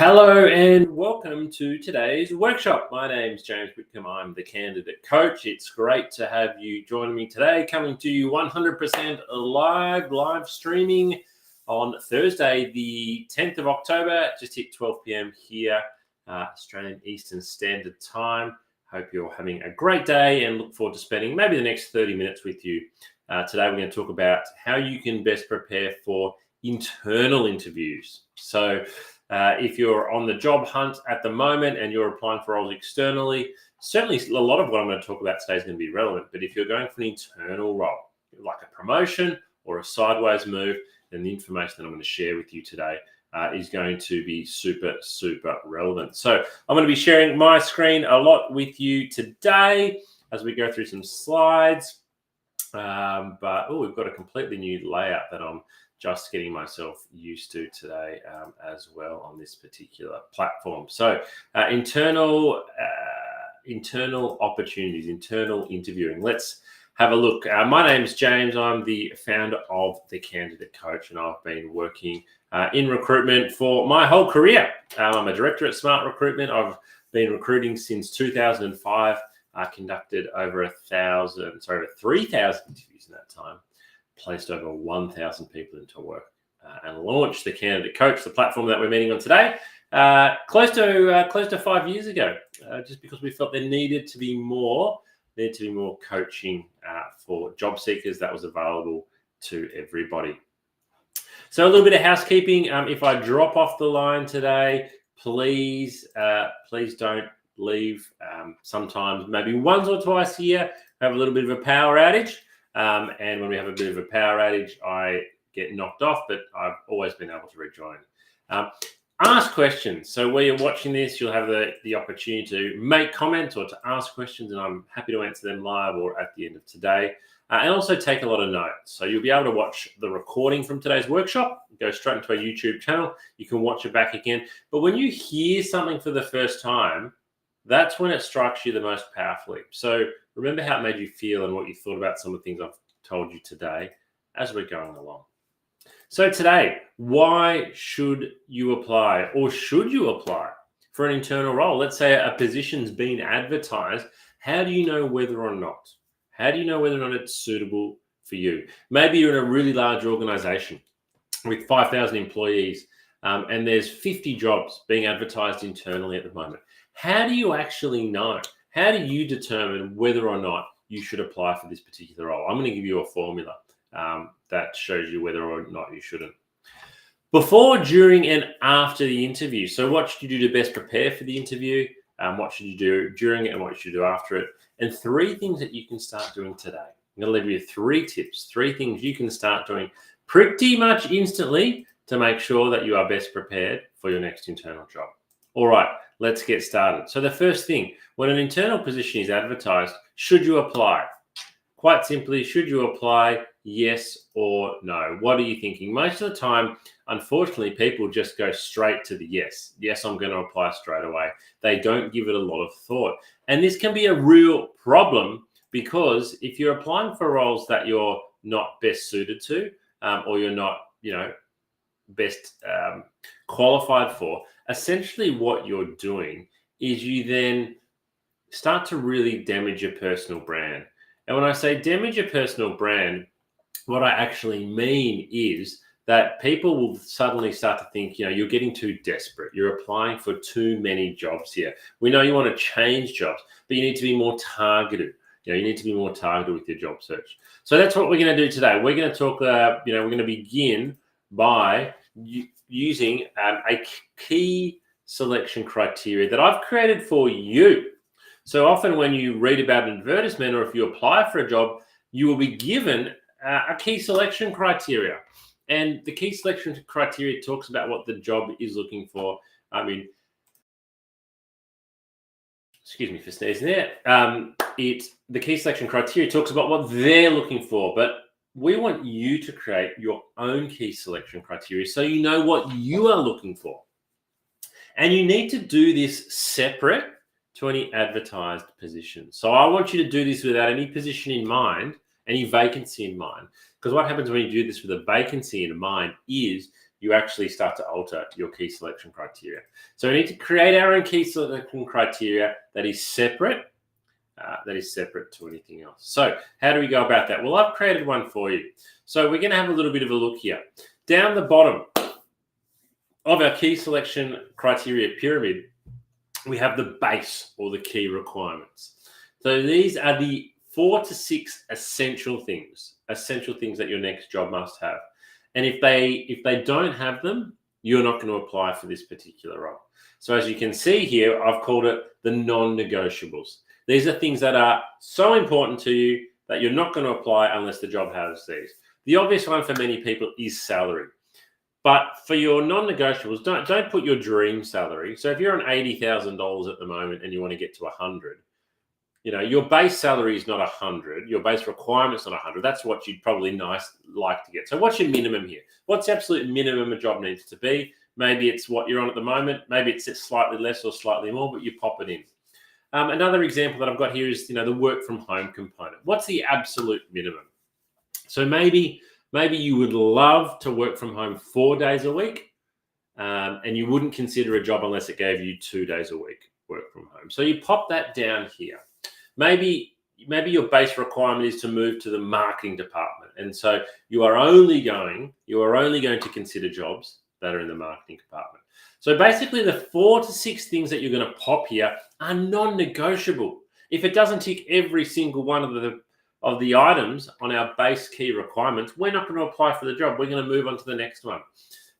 Hello and welcome to today's workshop. My name's James Whitcomb. I'm the candidate coach. It's great to have you join me today, coming to you 100% live streaming on Thursday, the 10th of October. Just hit 12 p.m. here, Australian Eastern Standard Time. Hope you're having a great day and look forward to spending maybe the next 30 minutes with you. Today we're going to talk about how you can best prepare for internal interviews. So if you're on the job hunt at the moment and you're applying for roles externally, certainly a lot of what I'm going to talk about today is going to be relevant. But if you're going for an internal role, like a promotion or a sideways move, then the information that I'm going to share with you today is going to be super relevant. So I'm going to be sharing my screen a lot with you today as we go through some slides. But we've got a completely new layout that I'm just getting myself used to today as well on this particular platform. So internal opportunities, internal interviewing. Let's have a look. My name's James. I'm the founder of The Candidate Coach, and I've been working in recruitment for my whole career. I'm a director at Smart Recruitment. I've been recruiting since 2005. I conducted over 3,000 interviews in that time. Placed over 1,000 people into work and launched The Candidate Coach, the platform that we're meeting on today, close to 5 years ago, just because we felt there needed to be more coaching for job seekers that was available to everybody. So a little bit of housekeeping. If I drop off the line today, please don't leave. Sometimes, maybe once or twice a year, we have a little bit of a power outage. And when we have a bit of a power outage, I get knocked off, but I've always been able to rejoin. Ask questions. So where you're watching this, you'll have the opportunity to make comments or to ask questions, and I'm happy to answer them live or at the end of today. And also take a lot of notes. So you'll be able to watch the recording from today's workshop, go straight into our YouTube channel. You can watch it back again. But when you hear something for the first time, that's when it strikes you the most powerfully. So remember how it made you feel and what you thought about some of the things I've told you today as we're going along. So today, why should you apply, or should you apply for an internal role? Let's say a position's been advertised. How do you know whether or not? How do you know whether or not it's suitable for you? Maybe you're in a really large organization with 5,000 employees and there's 50 jobs being advertised internally at the moment. How do you actually know? How do you determine whether or not you should apply for this particular role? I'm going to give you a formula that shows you whether or not you shouldn't. Before, during, and after the interview. So what should you do to best prepare for the interview? What should you do during it and what should you do after it? And 3 things that you can start doing today. I'm going to leave you 3 tips, 3 things you can start doing pretty much instantly to make sure that you are best prepared for your next internal job. All right, let's get started. So the first thing, when an internal position is advertised, should you apply? Quite simply, should you apply, yes or no? What are you thinking? Most of the time, unfortunately, people just go straight to the yes. Yes, I'm going to apply straight away. They don't give it a lot of thought. And this can be a real problem because if you're applying for roles that you're not best suited to or you're not, best qualified for, essentially what you're doing is you then start to really damage your personal brand. And when I say damage your personal brand, what I actually mean is that people will suddenly start to think, you're getting too desperate. You're applying for too many jobs here. We know you want to change jobs, but you need to be more targeted. You need to be more targeted with your job search. So that's what we're going to do today. We're going to talk, we're going to begin by using a key selection criteria that I've created for you. So often when you read about an advertisement or if you apply for a job, you will be given a key selection criteria. And the key selection criteria talks about what the job is looking for. Excuse me for sneezing there. The key selection criteria talks about what they're looking for, but we want you to create your own key selection criteria so you know what you are looking for. And you need to do this separate to any advertised position. So I want you to do this without any position in mind, any vacancy in mind. Because what happens when you do this with a vacancy in mind is you actually start to alter your key selection criteria. So we need to create our own key selection criteria that is separate to anything else. So how do we go about that? Well, I've created one for you. So we're going to have a little bit of a look here. Down the bottom of our key selection criteria pyramid, we have the base or the key requirements. So these are the 4 to 6 essential things that your next job must have. And if they don't have them, you're not going to apply for this particular role. So as you can see here, I've called it the non-negotiables. These are things that are so important to you that you're not going to apply unless the job has these. The obvious one for many people is salary. But for your non-negotiables, don't put your dream salary. So if you're on $80,000 at the moment and you want to get to 100, your base salary is not 100. Your base requirement's not 100. That's what you'd probably like to get. So what's your minimum here? What's the absolute minimum a job needs to be? Maybe it's what you're on at the moment. Maybe it's slightly less or slightly more, but you pop it in. Another example that I've got here is, the work from home component. What's the absolute minimum? So maybe you would love to work from home 4 days a week, and you wouldn't consider a job unless it gave you 2 days a week work from home. So you pop that down here. Maybe your base requirement is to move to the marketing department, and so you are only going to consider jobs that are in the marketing department. So basically, the 4 to 6 things that you're going to pop here are non-negotiable. If it doesn't tick every single one of the items on our base key requirements, we're not going to apply for the job. We're going to move on to the next one.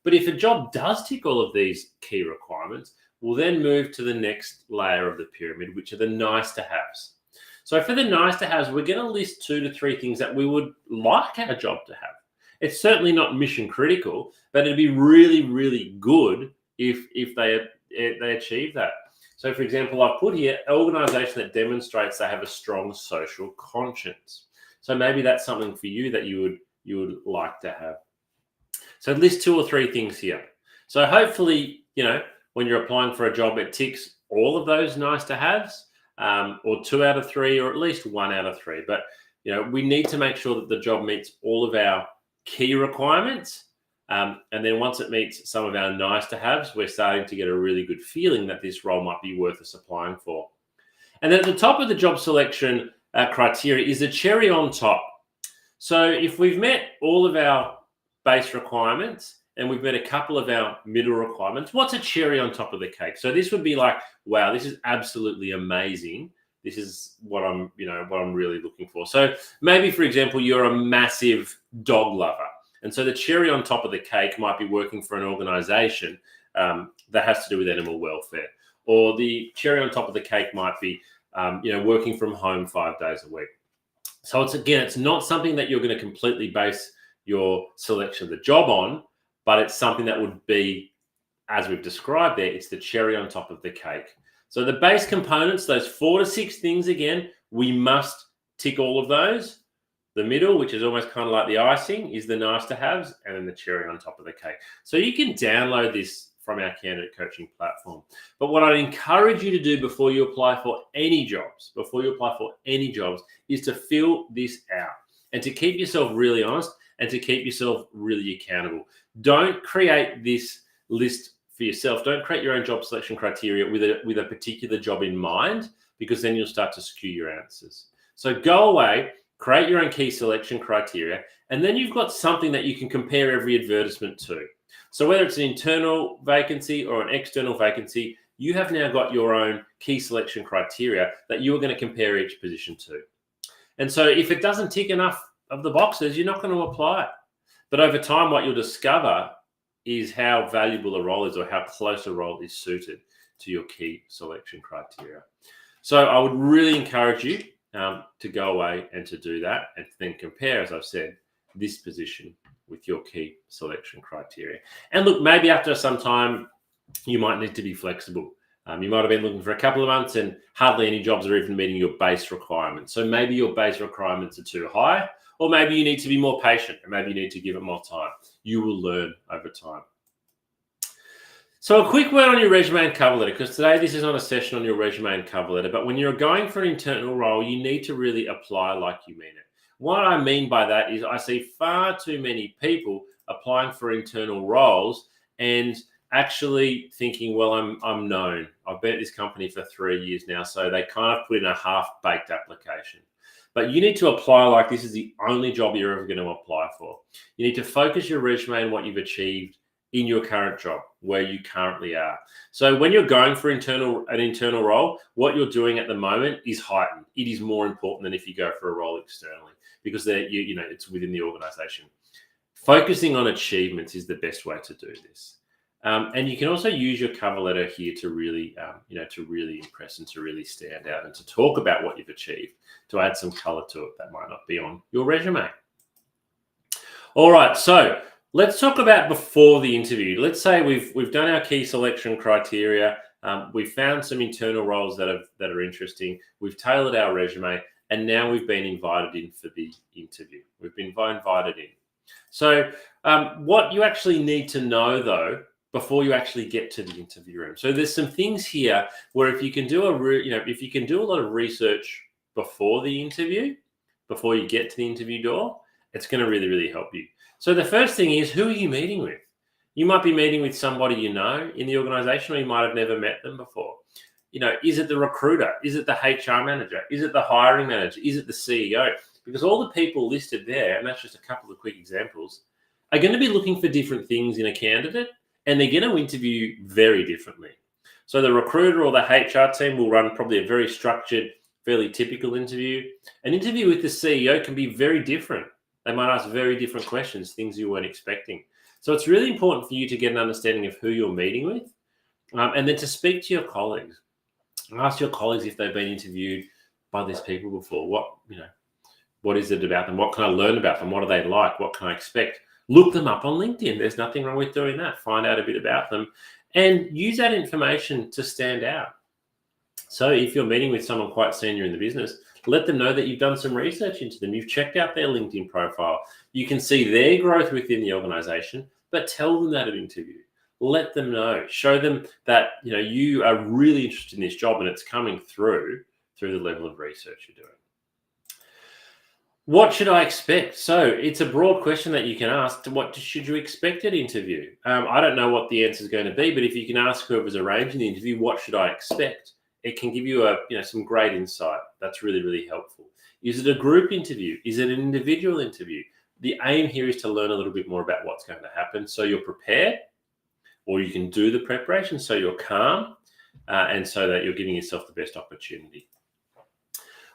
But if a job does tick all of these key requirements, we'll then move to the next layer of the pyramid, which are the nice to haves. So for the nice to haves, we're going to list 2 to 3 things that we would like our job to have. It's certainly not mission critical, but it'd be really, really good if they achieve that. So, for example, I've put here an organisation that demonstrates they have a strong social conscience. So maybe that's something for you that you would like to have. So list 2 or 3 things here. So hopefully, when you're applying for a job, it ticks all of those nice to haves, or 2 out of 3, or at least 1 out of 3. But we need to make sure that the job meets all of our key requirements. And then once it meets some of our nice to haves, we're starting to get a really good feeling that this role might be worth us applying for. And then at the top of the job selection criteria is a cherry on top. So if we've met all of our base requirements and we've met a couple of our middle requirements, what's a cherry on top of the cake? So this would be like, wow, this is absolutely amazing. This is what I'm really looking for. So maybe, for example, you're a massive dog lover. And so the cherry on top of the cake might be working for an organization that has to do with animal welfare. Or the cherry on top of the cake might be, working from home 5 days a week. So it's not something that you're going to completely base your selection of the job on, but it's something that would be, as we've described there, it's the cherry on top of the cake. So the base components, those 4 to 6 things, again, we must tick all of those. The middle, which is almost kind of like the icing, is the nice to haves, and then the cherry on top of the cake. So you can download this from our candidate coaching platform. But what I'd encourage you to do before you apply for any jobs, is to fill this out and to keep yourself really honest and to keep yourself really accountable. Don't create this list for yourself. Don't create your own job selection criteria with a particular job in mind, because then you'll start to skew your answers. So go away, create your own key selection criteria, and then you've got something that you can compare every advertisement to. So whether it's an internal vacancy or an external vacancy, you have now got your own key selection criteria that you are going to compare each position to. And so if it doesn't tick enough of the boxes, you're not going to apply it. But over time, what you'll discover is how valuable a role is, or how close a role is suited to your key selection criteria. So I would really encourage you to go away and to do that, and then compare, as I've said, this position with your key selection criteria. And look, maybe after some time, you might need to be flexible. You might have been looking for a couple of months and hardly any jobs are even meeting your base requirements. So maybe your base requirements are too high, or maybe you need to be more patient, and maybe you need to give it more time. You will learn over time. So a quick word on your resume and cover letter, because today this is not a session on your resume and cover letter, but when you're going for an internal role, you need to really apply like you mean it. What I mean by that is I see far too many people applying for internal roles and actually thinking, well, I'm known. I've been at this company for 3 years now, so they kind of put in a half-baked application. But you need to apply like this is the only job you're ever going to apply for. You need to focus your resume on what you've achieved in your current job, where you currently are. So when you're going for an internal role, what you're doing at the moment is heightened. It is more important than if you go for a role externally, because it's within the organization. Focusing on achievements is the best way to do this. And you can also use your cover letter here to really, to really impress and to really stand out and to talk about what you've achieved, to add some color to it that might not be on your resume. All right, so let's talk about before the interview. Let's say we've done our key selection criteria. We've found some internal roles that are interesting. We've tailored our resume, and now we've been invited in for the interview. We've been invited in. So what you actually need to know, though, before you actually get to the interview room. So there's some things here where if you can do if you can do a lot of research before the interview, before you get to the interview door, it's going to really, really help you. So the first thing is, who are you meeting with? You might be meeting with somebody you know in the organization, or you might have never met them before. Is it the recruiter? Is it the HR manager? Is it the hiring manager? Is it the CEO? Because all the people listed there, and that's just a couple of quick examples, are going to be looking for different things in a candidate, and they're going to interview very differently. So the recruiter or the HR team will run probably a very structured, fairly typical interview. An interview with the CEO can be very different. They might ask very different questions, things you weren't expecting. So it's really important for you to get an understanding of who you're meeting with, and then to speak to your colleagues. Ask your colleagues if they've been interviewed by these people before. What is it about them? What can I learn about them? What are they like? What can I expect? Look them up on LinkedIn. There's nothing wrong with doing that. Find out a bit about them and use that information to stand out. So if you're meeting with someone quite senior in the business, let them know that you've done some research into them. You've checked out their LinkedIn profile. You can see their growth within the organization, but tell them that at interview. Let them know. Show them that you are really interested in this job and it's coming through the level of research you're doing. What should I expect? So it's a broad question that you can ask. What should you expect at interview? I don't know what the answer is going to be, but if you can ask whoever's arranging the interview, what should I expect? It can give you some great insight. That's really, really helpful. Is it a group interview? Is it an individual interview? The aim here is to learn a little bit more about what's going to happen so you're prepared, or you can do the preparation so you're calm and so that you're giving yourself the best opportunity.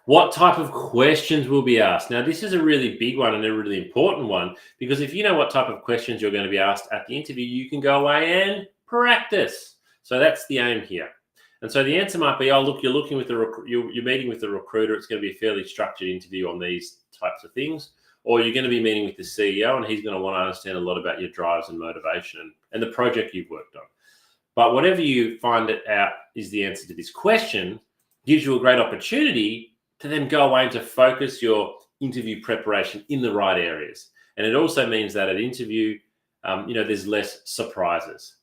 What type of questions will be asked? Now, this is a really big one and a really important one, because if you know what type of questions you're going to be asked at the interview, you can go away and practice. So that's the aim here. And so the answer might be, oh, look, you're meeting with the recruiter. It's going to be a fairly structured interview on these types of things. Or you're going to be meeting with the CEO, and he's going to want to understand a lot about your drives and motivation and the project you've worked on. But whatever you find out is the answer to this question, gives you a great opportunity to then go away and to focus your interview preparation in the right areas. And it also means that at interview, there's less surprises.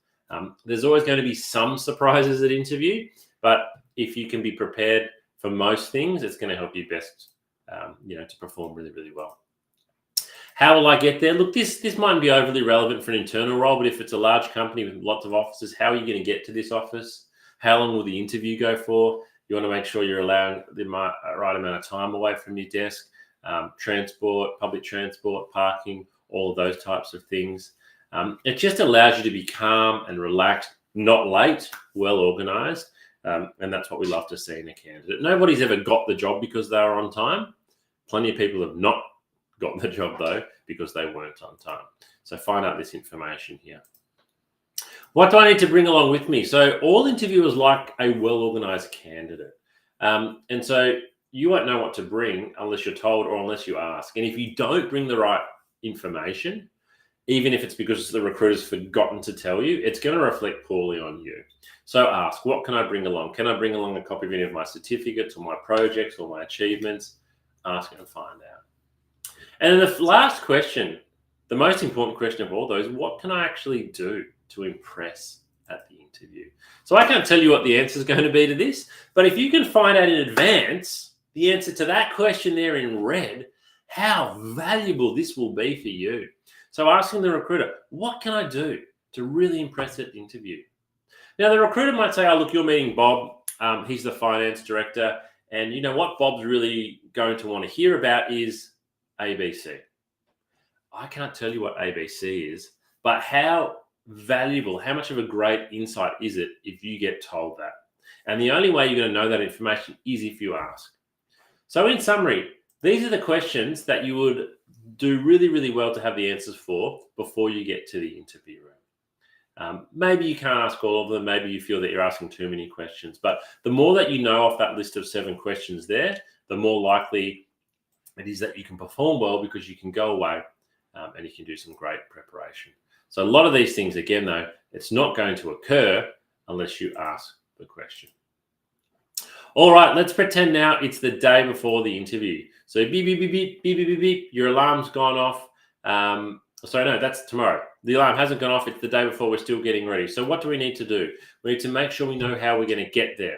There's always going to be some surprises at interview, but if you can be prepared for most things, it's going to help you best, to perform really, really well. How will I get there? Look, this mightn't be overly relevant for an internal role, but if it's a large company with lots of offices, how are you going to get to this office? How long will the interview go for? You want to make sure you're allowing the right amount of time away from your desk, transport, public transport, parking, all of those types of things. It just allows you to be calm and relaxed, not late, well organized. And that's what we love to see in a candidate. Nobody's ever got the job because they were on time. Plenty of people have not gotten the job, though, because they weren't on time. So find out this information here. What do I need to bring along with me? So all interviewers like a well-organized candidate. And so you won't know what to bring unless you're told or unless you ask. And if you don't bring the right information, even if it's because the recruiter's forgotten to tell you, it's going to reflect poorly on you. So ask, what can I bring along? Can I bring along a copy of any of my certificates or my projects or my achievements? Ask and find out. And then the last question, the most important question of all those, what can I actually do to impress at the interview? So I can't tell you what the answer is going to be to this, but if you can find out in advance the answer to that question there in red, how valuable this will be for you. So asking the recruiter, what can I do to really impress at the interview? Now, the recruiter might say, oh, look, you're meeting Bob. He's the finance director. And you know what Bob's really going to want to hear about is ABC. I can't tell you what ABC is, but how valuable, how much of a great insight is it if you get told that? And the only way you're going to know that information is if you ask. So in summary, these are the questions that you would do really, really well to have the answers for before you get to the interview room. Maybe you can't ask all of them. Maybe you feel that you're asking too many questions. But the more that you know off that list of 7 questions there, the more likely it is that you can perform well, because you can go away and you can do some great preparation. So a lot of these things, again, though, it's not going to occur unless you ask the question. All right, let's pretend now it's the day before the interview. So beep, beep, beep, beep, beep, beep, beep, beep. Your alarm's gone off. Sorry, no, that's tomorrow. The alarm hasn't gone off. It's the day before. We're still getting ready. So what do we need to do? We need to make sure we know how we're going to get there.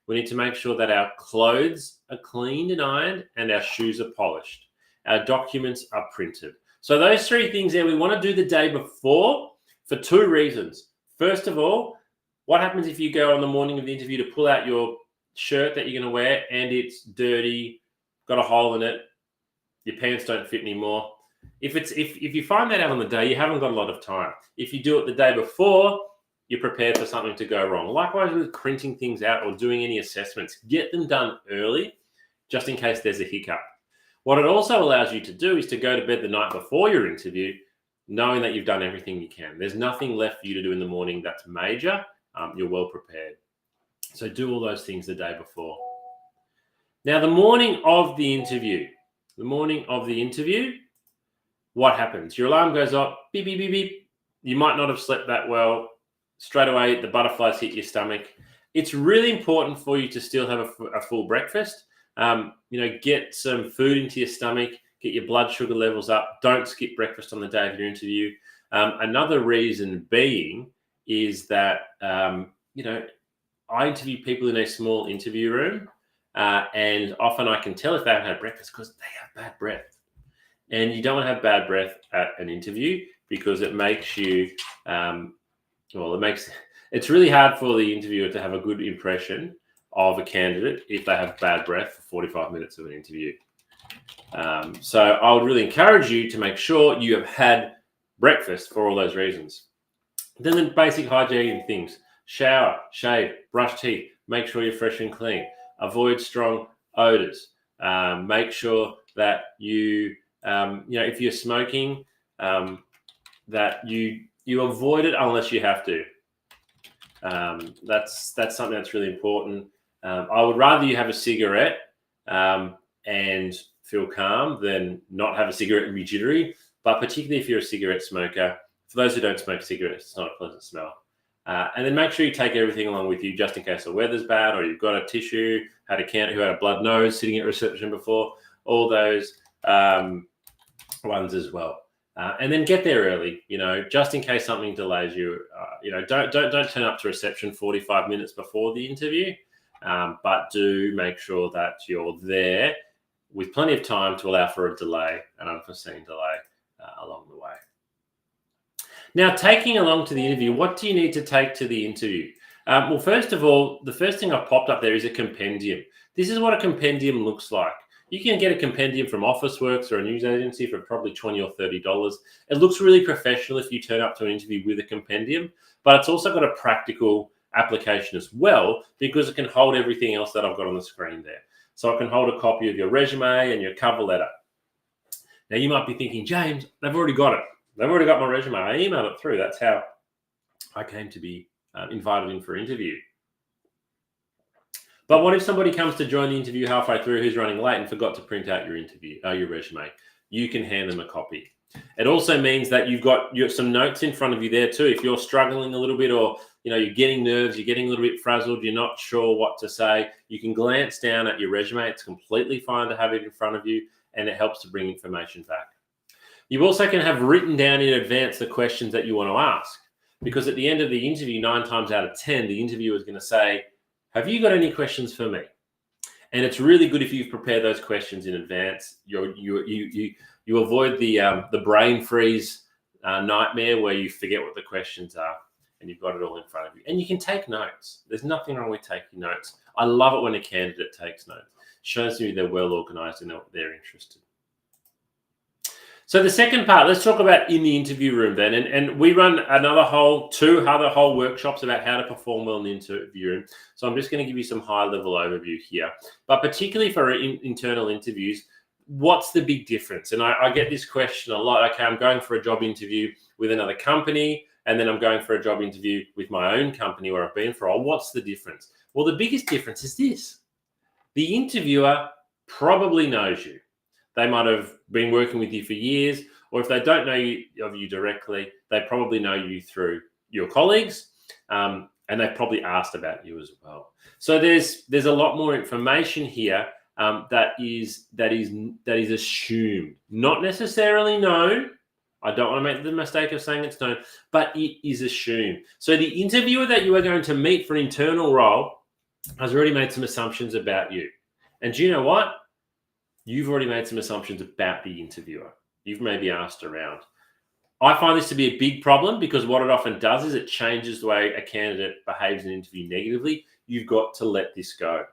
We need to make sure that our clothes are cleaned and ironed and our shoes are polished. Our documents are printed. So those 3 things there we want to do the day before for 2 reasons. First of all, what happens if you go on the morning of the interview to pull out your shirt that you're going to wear and it's dirty, got a hole in it, your pants don't fit anymore? If you find that out on the day, you haven't got a lot of time. If you do it the day before, you're prepared for something to go wrong. Likewise with printing things out or doing any assessments, get them done early just in case there's a hiccup. What it also allows you to do is to go to bed the night before your interview knowing that you've done everything you can. There's nothing left for you to do in the morning that's major. You're well prepared. So do all those things the day before. Now, the morning of the interview, what happens? Your alarm goes off, beep, beep, beep, beep. You might not have slept that well. Straight away, the butterflies hit your stomach. It's really important for you to still have a full breakfast. Get some food into your stomach, get your blood sugar levels up. Don't skip breakfast on the day of your interview. Another reason being is that, I interview people in a small interview room, and often I can tell if they haven't had breakfast because they have bad breath. And you don't want to have bad breath at an interview because it makes you, it's really hard for the interviewer to have a good impression of a candidate if they have bad breath for 45 minutes of an interview. So I would really encourage you to make sure you have had breakfast for all those reasons. Then the basic hygiene things: shower, shave, brush teeth, make sure you're fresh and clean, avoid strong odors, make sure that you, if you're smoking, that you avoid it unless you have to. That's something that's really important. I would rather you have a cigarette and feel calm than not have a cigarette and be jittery. But particularly if you're a cigarette smoker, for those who don't smoke cigarettes, it's not a pleasant smell. And then make sure you take everything along with you just in case the weather's bad or you've got a tissue, had a candidate who had a blood nose sitting at reception before, all those ones as well. And then get there early, just in case something delays you. Don't turn up to reception 45 minutes before the interview, but do make sure that you're there with plenty of time to allow for a delay, an unforeseen delay along the way. Now, taking along to the interview, what do you need to take to the interview? Well, first of all, the first thing I've popped up there is a compendium. This is what a compendium looks like. You can get a compendium from Officeworks or a news agency for probably $20 or $30. It looks really professional if you turn up to an interview with a compendium, but it's also got a practical application as well because it can hold everything else that I've got on the screen there. So it can hold a copy of your resume and your cover letter. Now, you might be thinking, James, they've already got it. They've already got my resume. I emailed it through. That's how I came to be invited in for an interview. But what if somebody comes to join the interview halfway through who's running late and forgot to print out your resume? You can hand them a copy. It also means that you've got some notes in front of you there too. If you're struggling a little bit or you're getting nerves, you're getting a little bit frazzled, you're not sure what to say, you can glance down at your resume. It's completely fine to have it in front of you, and it helps to bring information back. You also can have written down in advance the questions that you want to ask, because at the end of the interview, 9 times out of 10, the interviewer is going to say, have you got any questions for me? And it's really good if you've prepared those questions in advance. You avoid the brain freeze nightmare where you forget what the questions are and you've got it all in front of you. And you can take notes. There's nothing wrong with taking notes. I love it when a candidate takes notes. Shows me they're well organized and they're interested. So the second part, let's talk about in the interview room then. And we run two other whole workshops about how to perform well in the interview room. So I'm just going to give you some high-level overview here. But particularly for internal interviews, what's the big difference? And I get this question a lot. Okay, I'm going for a job interview with another company, and then I'm going for a job interview with my own company where I've been for a while. What's the difference? Well, the biggest difference is this. The interviewer probably knows you. They might have been working with you for years, or if they don't know of you directly, they probably know you through your colleagues, and they've probably asked about you as well. So there's a lot more information here that is assumed, not necessarily known. I don't want to make the mistake of saying it's known, but it is assumed. So the interviewer that you are going to meet for an internal role has already made some assumptions about you. And do you know what? You've already made some assumptions about the interviewer. You've maybe asked around. I find this to be a big problem because what it often does is it changes the way a candidate behaves in an interview negatively. You've got to let this go.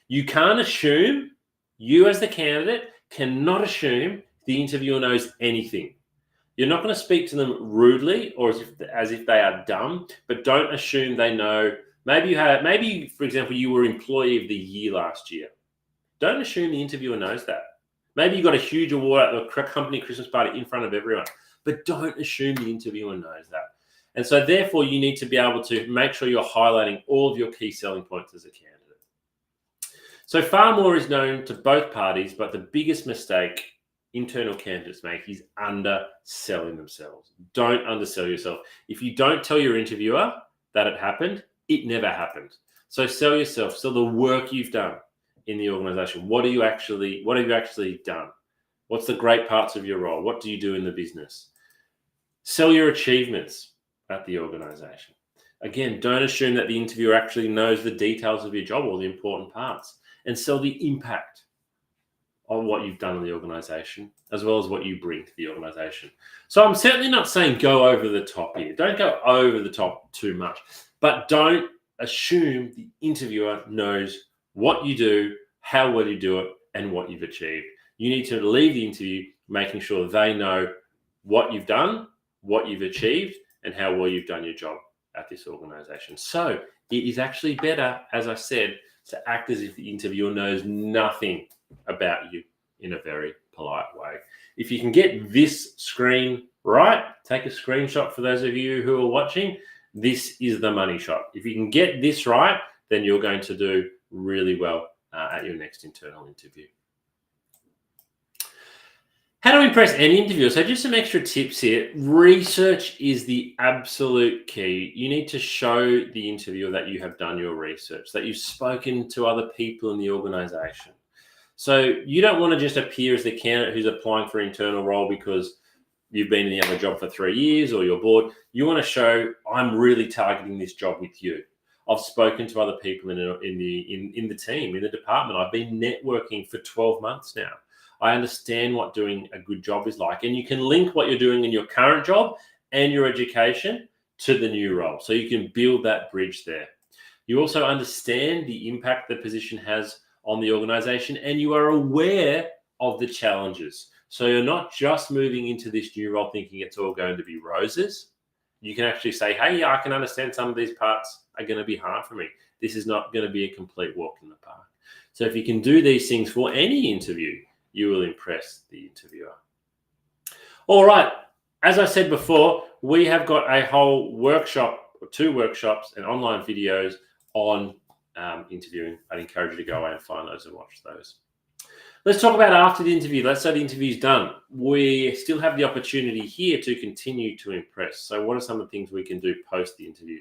You can't assume, you as the candidate cannot assume the interviewer knows anything. You're not going to speak to them rudely or as if they are dumb, but don't assume they know. Maybe, for example, you were Employee of the Year last year. Don't assume the interviewer knows that. Maybe you got a huge award at the company Christmas party in front of everyone, but don't assume the interviewer knows that. And so therefore, you need to be able to make sure you're highlighting all of your key selling points as a candidate. So far more is known to both parties, but the biggest mistake internal candidates make is underselling themselves. Don't undersell yourself. If you don't tell your interviewer that it happened, it never happened. So sell yourself, sell the work you've done in the organization. What have you actually done? What's the great parts of your role? What do you do in the business? Sell your achievements at the organization. Again, don't assume that the interviewer actually knows the details of your job or the important parts, and sell the impact on what you've done in the organization, as well as what you bring to the organization. So I'm certainly not saying go over the top here. Don't go over the top too much, but don't assume the interviewer knows what you do, how well you do it, and what you've achieved. You need to leave the interview making sure they know what you've done, what you've achieved, and how well you've done your job at this organization. So it is actually better, as I said, to act as if the interviewer knows nothing about you in a very polite way. If you can get this screen right, take a screenshot for those of you who are watching. This is the money shot. If you can get this right, then you're going to do really well at your next internal interview. How to impress any interviewer? So just some extra tips here. Research is the absolute key. You need to show the interviewer that you have done your research, that you've spoken to other people in the organization. So you don't want to just appear as the candidate who's applying for an internal role because you've been in the other job for 3 years or you're bored. You want to show, I'm really targeting this job with you. I've spoken to other people in the team, in the department. I've been networking for 12 months now. I understand what doing a good job is like. And you can link what you're doing in your current job and your education to the new role. So you can build that bridge there. You also understand the impact the position has on the organization, and you are aware of the challenges. So you're not just moving into this new role thinking it's all going to be roses. You can actually say, hey, yeah, I can understand some of these parts are going to be hard for me. This is not going to be a complete walk in the park. So if you can do these things for any interview, you will impress the interviewer. All right. As I said before, we have got a whole workshop, or 2 workshops and online videos on interviewing. I'd encourage you to go away and find those and watch those. Let's talk about after the interview. Let's say the interview's done. We still have the opportunity here to continue to impress. So what are some of the things we can do post the interview?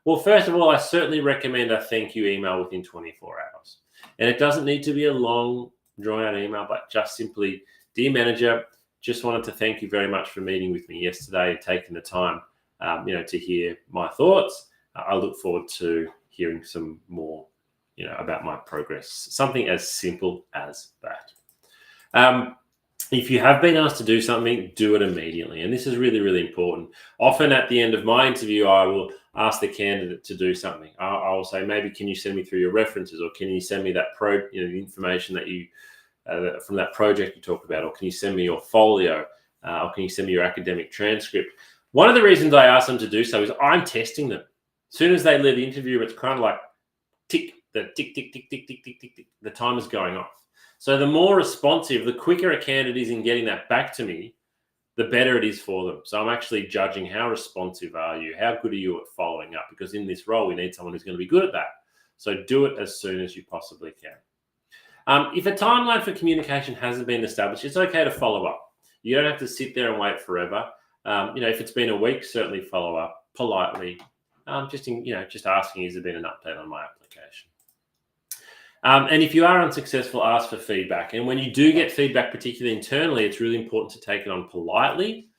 Well, first of all, I certainly recommend a thank you email within 24 hours. And it doesn't need to be a long, drawn-out email, but just simply, dear manager, just wanted to thank you very much for meeting with me yesterday and taking the time, to hear my thoughts. I look forward to hearing some more, about my progress. Something as simple as that. If you have been asked to do something, do it immediately. And this is really, really important. Often at the end of my interview, I will ask the candidate to do something. I'll say, maybe can you send me through your references, or can you send me that the information that you from that project you talked about, or can you send me your folio, or can you send me your academic transcript? One of the reasons I ask them to do so is I'm testing them. As soon as they leave the interview, it's kind of like tick, tick, tick, tick, tick, tick, tick, tick. The time is going off. So the more responsive, the quicker a candidate is in getting that back to me, the better it is for them. So I'm actually judging how responsive are you? How good are you at following up? Because in this role, we need someone who's going to be good at that. So do it as soon as you possibly can. If a timeline for communication hasn't been established, it's okay to follow up. You don't have to sit there and wait forever. If it's been a week, certainly follow up politely. Just asking, has there been an update on my application? And if you are unsuccessful, ask for feedback. And when you do get feedback, particularly internally, it's really important to take it on politely.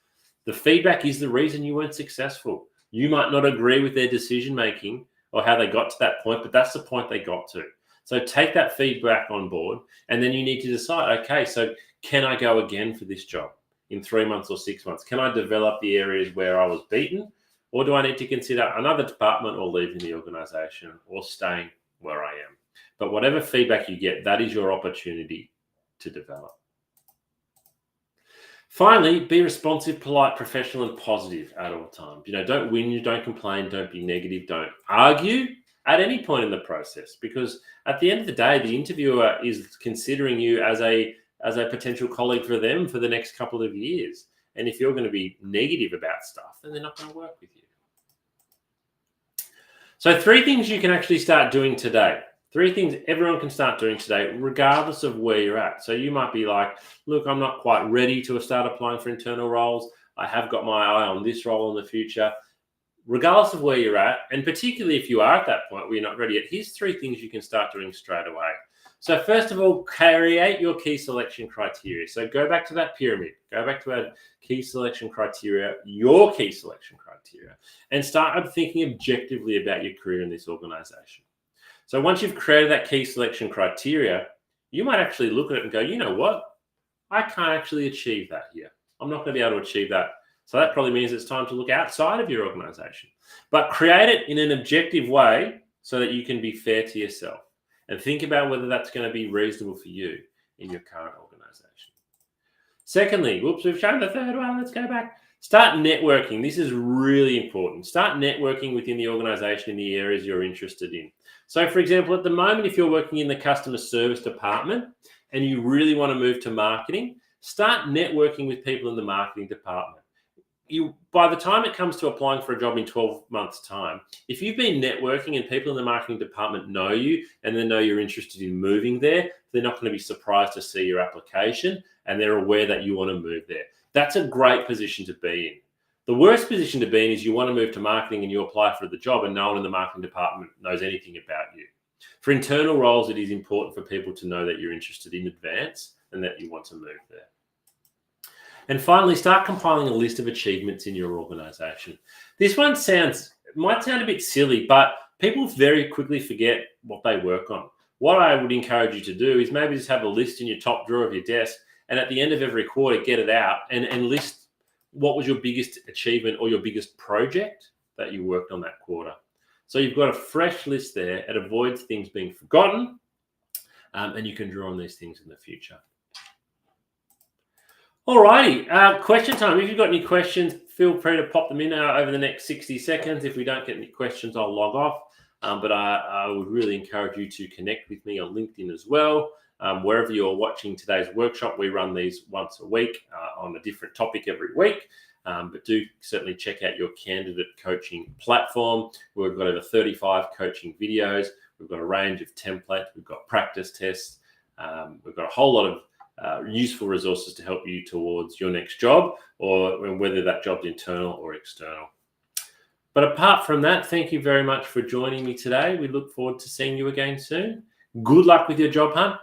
The feedback is the reason you weren't successful. You might not agree with their decision-making or how they got to that point, but that's the point they got to. So take that feedback on board, and then you need to decide, okay, so can I go again for this job in 3 months or 6 months? Can I develop the areas where I was beaten, or do I need to consider another department or leaving the organization or staying where I am? But whatever feedback you get, that is your opportunity to develop. Finally, be responsive, polite, professional, and positive at all times. Don't whinge, don't complain, don't be negative, don't argue at any point in the process, because at the end of the day, the interviewer is considering you as a potential colleague for them for the next couple of years. And if you're going to be negative about stuff, then they're not going to work with you. So 3 things you can actually start doing today. 3 things everyone can start doing today, regardless of where you're at. So you might be like, look, I'm not quite ready to start applying for internal roles. I have got my eye on this role in the future. Regardless of where you're at, and particularly if you are at that point where you're not ready yet, here's 3 things you can start doing straight away. So first of all, create your key selection criteria. So go back to that pyramid, go back to our key selection criteria, your key selection criteria, and start thinking objectively about your career in this organization. So once you've created that key selection criteria, you might actually look at it and go, you know what? I can't actually achieve that here. I'm not going to be able to achieve that. So that probably means it's time to look outside of your organization. But create it in an objective way so that you can be fair to yourself. And think about whether that's going to be reasonable for you in your current organization. Secondly, we've shown the third one. Let's go back. Start networking. This is really important. Start networking within the organization in the areas you're interested in. So, for example, at the moment, if you're working in the customer service department and you really want to move to marketing, start networking with people in the marketing department. By the time it comes to applying for a job in 12 months' time, if you've been networking and people in the marketing department know you and they know you're interested in moving there, they're not going to be surprised to see your application and they're aware that you want to move there. That's a great position to be in. The worst position to be in is you want to move to marketing and you apply for the job and no one in the marketing department knows anything about you. For internal roles, it is important for people to know that you're interested in advance and that you want to move there. And finally, start compiling a list of achievements in your organization. This one might sound a bit silly, but people very quickly forget what they work on. What I would encourage you to do is maybe just have a list in your top drawer of your desk, and at the end of every quarter, get it out and list what was your biggest achievement or your biggest project that you worked on that quarter. So you've got a fresh list there. It avoids things being forgotten, and you can draw on these things in the future. Alrighty, question time. If you've got any questions, feel free to pop them in over the next 60 seconds. If we don't get any questions, I'll log off. But I would really encourage you to connect with me on LinkedIn as well. Wherever you're watching today's workshop, we run these once a week on a different topic every week. But do certainly check out your candidate coaching platform. We've got over 35 coaching videos. We've got a range of templates. We've got practice tests. We've got a whole lot of useful resources to help you towards your next job, or whether that job's internal or external. But apart from that, thank you very much for joining me today. We look forward to seeing you again soon. Good luck with your job hunt,